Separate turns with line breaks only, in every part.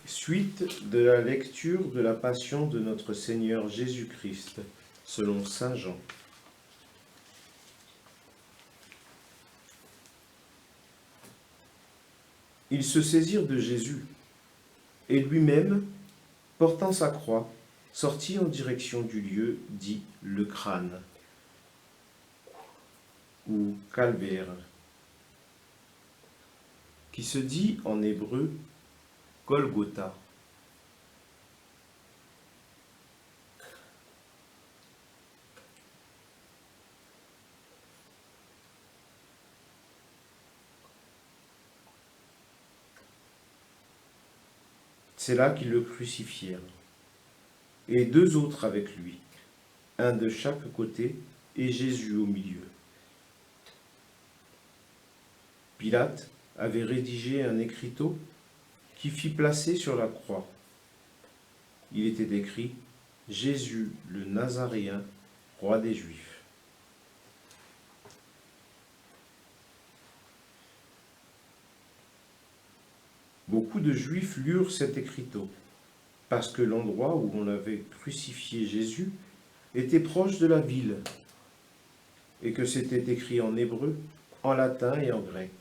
Suite de la lecture de la Passion de notre Seigneur Jésus-Christ, selon saint Jean. Ils se saisirent de Jésus, et lui-même, portant sa croix, sortit en direction du lieu dit le crâne, ou calvaire, qui se dit en hébreu Golgotha. C'est là qu'ils le crucifièrent, et deux autres avec lui, un de chaque côté et Jésus au milieu. Pilate avait rédigé un écriteau qui fit placer sur la croix. Il était écrit « Jésus le Nazaréen, roi des Juifs ». Beaucoup de Juifs lurent cet écriteau, parce que l'endroit où on avait crucifié Jésus était proche de la ville, et que c'était écrit en hébreu, en latin et en grec.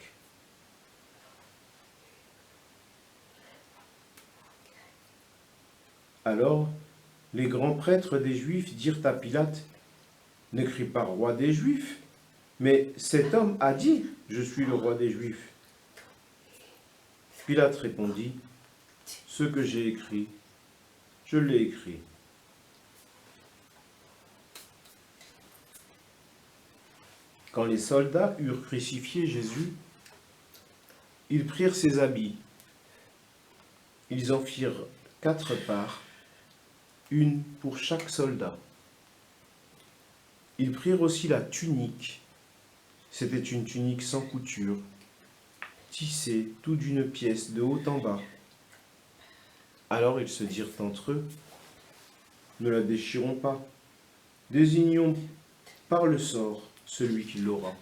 Alors, les grands prêtres des Juifs dirent à Pilate, « N'écris pas roi des Juifs, mais cet homme a dit, je suis le roi des Juifs. » Pilate répondit, « Ce que j'ai écrit, je l'ai écrit. » Quand les soldats eurent crucifié Jésus, ils prirent ses habits. Ils en firent 4 parts, une pour chaque soldat. Ils prirent aussi la tunique. C'était une tunique sans couture, tissée tout d'une pièce de haut en bas. Alors ils se dirent entre eux, « Ne la déchirons pas, désignons par le sort celui qui l'aura. »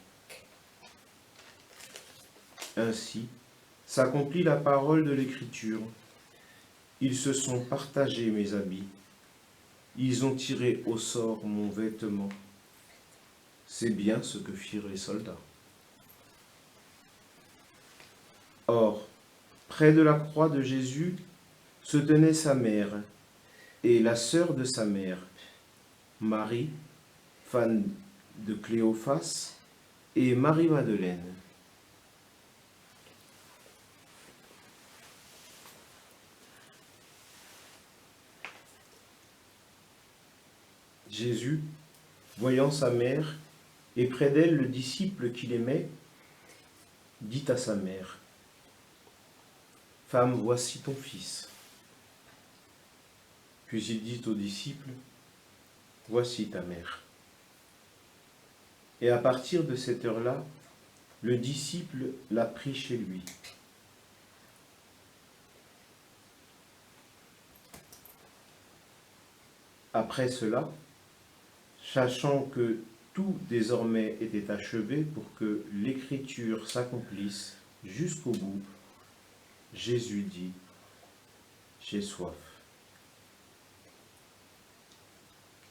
Ainsi s'accomplit la parole de l'Écriture. Ils se sont partagés mes habits. Ils ont tiré au sort mon vêtement. C'est bien ce que firent les soldats. Or, près de la croix de Jésus se tenait sa mère et la sœur de sa mère, Marie, femme de Cléophas, et Marie-Madeleine. Jésus, voyant sa mère et près d'elle le disciple qu'il aimait, dit à sa mère, « Femme, voici ton fils. » Puis il dit au disciple, « Voici ta mère. » Et à partir de cette heure-là, le disciple l'a pris chez lui. Après cela, sachant que tout désormais était achevé pour que l'Écriture s'accomplisse jusqu'au bout, Jésus dit, « J'ai soif. »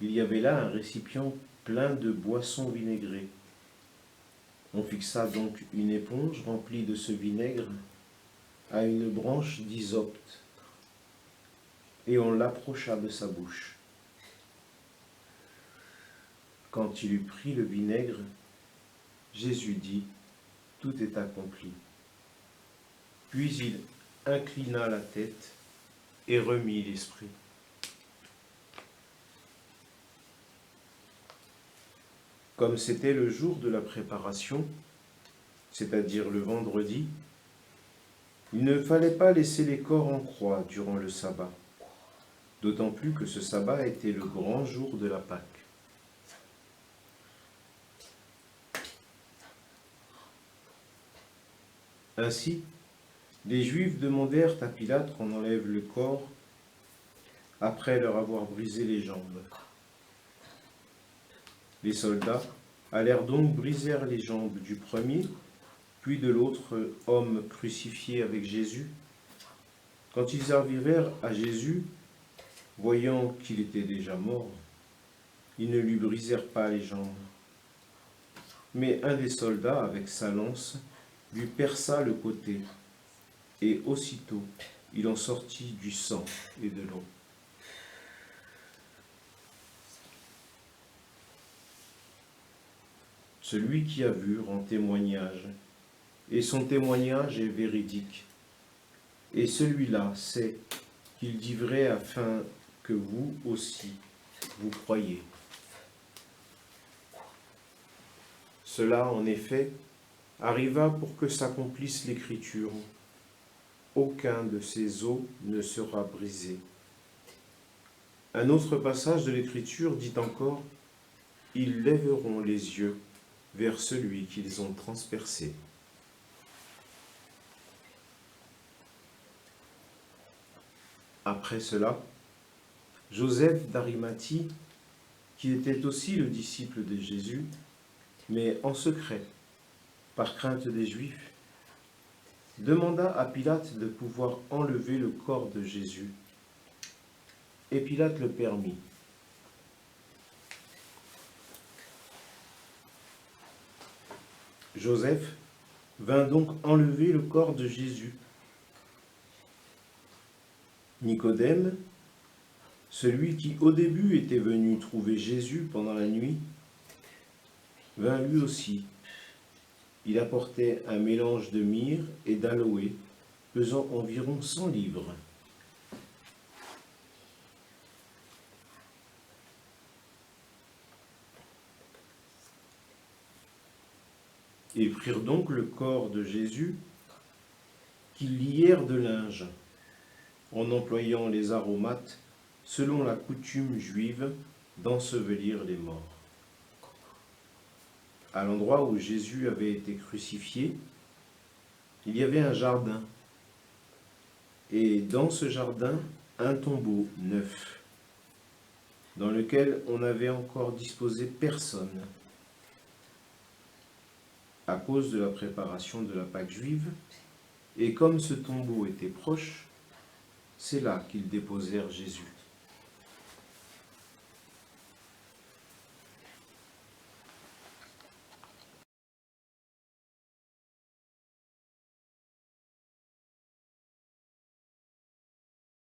Il y avait là un récipient plein de boissons vinaigrées. On fixa donc une éponge remplie de ce vinaigre à une branche d'hysope et on l'approcha de sa bouche. Quand il eut pris le vinaigre, Jésus dit, « Tout est accompli. » Puis il inclina la tête et remit l'esprit. Comme c'était le jour de la préparation, c'est-à-dire le vendredi, il ne fallait pas laisser les corps en croix durant le sabbat, d'autant plus que ce sabbat était le grand jour de la Pâque. Ainsi, les Juifs demandèrent à Pilate qu'on enlève le corps après leur avoir brisé les jambes. Les soldats allèrent donc briser les jambes du premier, puis de l'autre homme crucifié avec Jésus. Quand ils arrivèrent à Jésus, voyant qu'il était déjà mort, ils ne lui brisèrent pas les jambes. Mais un des soldats, avec sa lance, lui perça le côté, et aussitôt il en sortit du sang et de l'eau. Celui qui a vu rend témoignage, et son témoignage est véridique. Et celui-là sait qu'il dit vrai afin que vous aussi, vous croyez. Cela, en effet, arriva pour que s'accomplisse l'Écriture. Aucun de ces os ne sera brisé. Un autre passage de l'Écriture dit encore, « Ils lèveront les yeux vers celui qu'ils ont transpercé. » Après cela, Joseph d'Arimathie, qui était aussi le disciple de Jésus, mais en secret, par crainte des Juifs, demanda à Pilate de pouvoir enlever le corps de Jésus. Et Pilate le permit. Joseph vint donc enlever le corps de Jésus. Nicodème, celui qui au début était venu trouver Jésus pendant la nuit, vint lui aussi. Il apportait un mélange de myrrhe et d'aloès, pesant environ 100 livres. Ils prirent donc le corps de Jésus, qu'ils lièrent de linge, en employant les aromates selon la coutume juive d'ensevelir les morts. À l'endroit où Jésus avait été crucifié, il y avait un jardin, et dans ce jardin, un tombeau neuf, dans lequel on n'avait encore disposé personne. À cause de la préparation de la Pâque juive, et comme ce tombeau était proche, c'est là qu'ils déposèrent Jésus.